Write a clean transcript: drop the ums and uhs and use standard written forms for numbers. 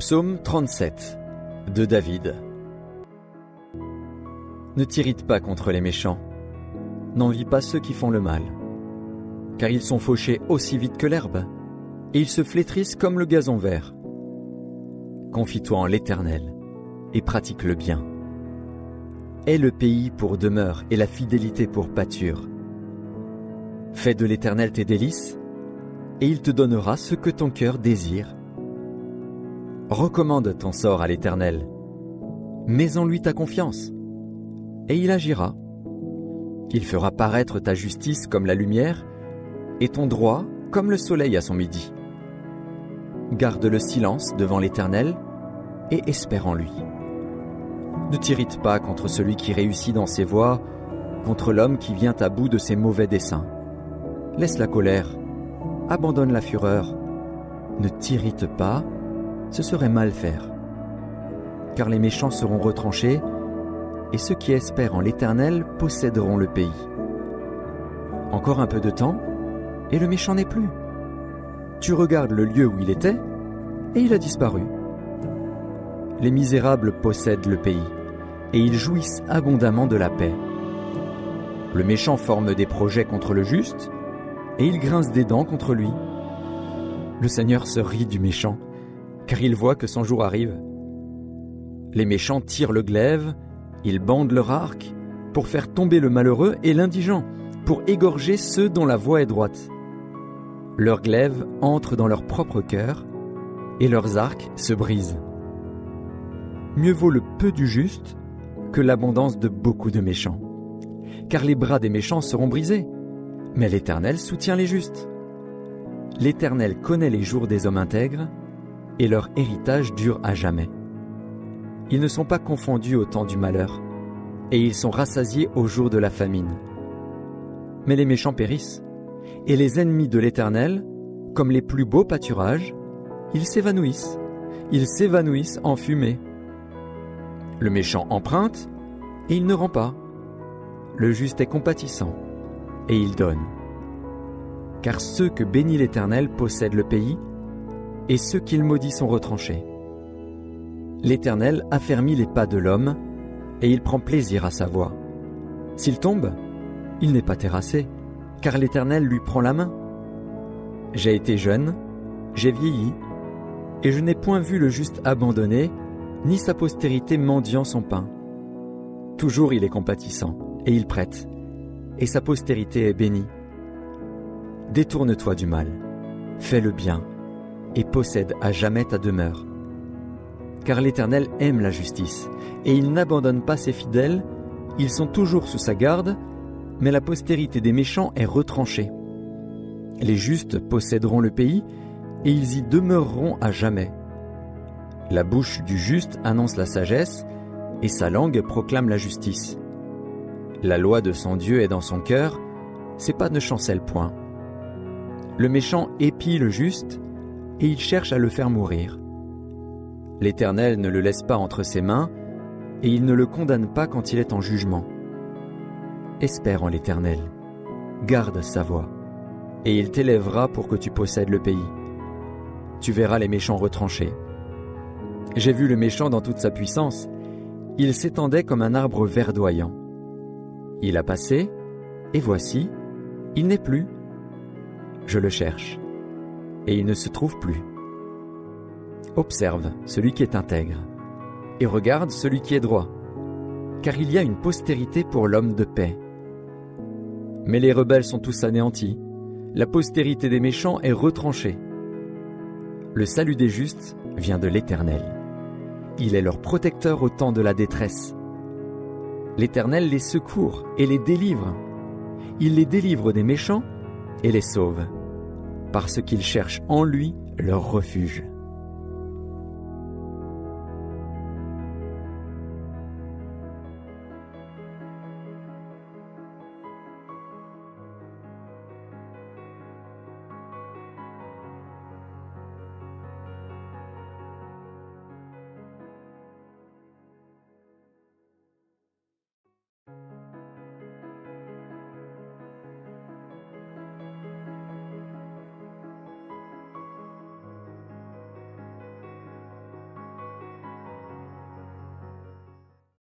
Psaume 37 de David. Ne t'irrite pas contre les méchants, n'envie pas ceux qui font le mal, car ils sont fauchés aussi vite que l'herbe, et ils se flétrissent comme le gazon vert. Confie-toi en l'Éternel, et pratique le bien. Aie le pays pour demeure et la fidélité pour pâture. Fais de l'Éternel tes délices, et il te donnera ce que ton cœur désire. Recommande ton sort à l'Éternel, mets en lui ta confiance, et il agira. Il fera paraître ta justice comme la lumière, et ton droit comme le soleil à son midi. Garde le silence devant l'Éternel, et espère en lui. Ne t'irrite pas contre celui qui réussit dans ses voies, contre l'homme qui vient à bout de ses mauvais desseins. Laisse la colère, abandonne la fureur, ne t'irrite pas, ce serait mal faire. Car les méchants seront retranchés, et ceux qui espèrent en l'Éternel posséderont le pays. Encore un peu de temps, et le méchant n'est plus. Tu regardes le lieu où il était, et il a disparu. Les misérables possèdent le pays, et ils jouissent abondamment de la paix. Le méchant forme des projets contre le juste, et il grince des dents contre lui. Le Seigneur se rit du méchant, car il voit que son jour arrive. Les méchants tirent le glaive, ils bandent leur arc, pour faire tomber le malheureux et l'indigent, pour égorger ceux dont la voie est droite. Leurs glaives entrent dans leur propre cœur, et leurs arcs se brisent. Mieux vaut le peu du juste que l'abondance de beaucoup de méchants. Car les bras des méchants seront brisés, mais l'Éternel soutient les justes. L'Éternel connaît les jours des hommes intègres, et leur héritage dure à jamais. Ils ne sont pas confondus au temps du malheur, et ils sont rassasiés au jour de la famine. Mais les méchants périssent, et les ennemis de l'Éternel, comme les plus beaux pâturages, ils s'évanouissent en fumée. Le méchant emprunte, et il ne rend pas. Le juste est compatissant, et il donne. Car ceux que bénit l'Éternel possèdent le pays, et ceux qu'il maudit sont retranchés. L'Éternel affermit les pas de l'homme, et il prend plaisir à sa voie. S'il tombe, il n'est pas terrassé, car l'Éternel lui prend la main. J'ai été jeune, j'ai vieilli, et je n'ai point vu le juste abandonné, ni sa postérité mendiant son pain. Toujours il est compatissant, et il prête, et sa postérité est bénie. Détourne-toi du mal, fais le bien, et possède à jamais ta demeure. Car l'Éternel aime la justice, et il n'abandonne pas ses fidèles, ils sont toujours sous sa garde, mais la postérité des méchants est retranchée. Les justes posséderont le pays, et ils y demeureront à jamais. La bouche du juste annonce la sagesse, et sa langue proclame la justice. La loi de son Dieu est dans son cœur, ses pas ne chancellent point. Le méchant épie le juste, et il cherche à le faire mourir. L'Éternel ne le laisse pas entre ses mains, et il ne le condamne pas quand il est en jugement. Espère en l'Éternel, garde sa voie, et il t'élèvera pour que tu possèdes le pays. Tu verras les méchants retranchés. J'ai vu le méchant dans toute sa puissance, il s'étendait comme un arbre verdoyant. Il a passé, et voici, il n'est plus. Je le cherche, et il ne se trouve plus. Observe celui qui est intègre, et regarde celui qui est droit, car il y a une postérité pour l'homme de paix. Mais les rebelles sont tous anéantis, la postérité des méchants est retranchée. Le salut des justes vient de l'Éternel. Il est leur protecteur au temps de la détresse. L'Éternel les secourt et les délivre. Il les délivre des méchants et les sauve, parce qu'ils cherchent en lui leur refuge.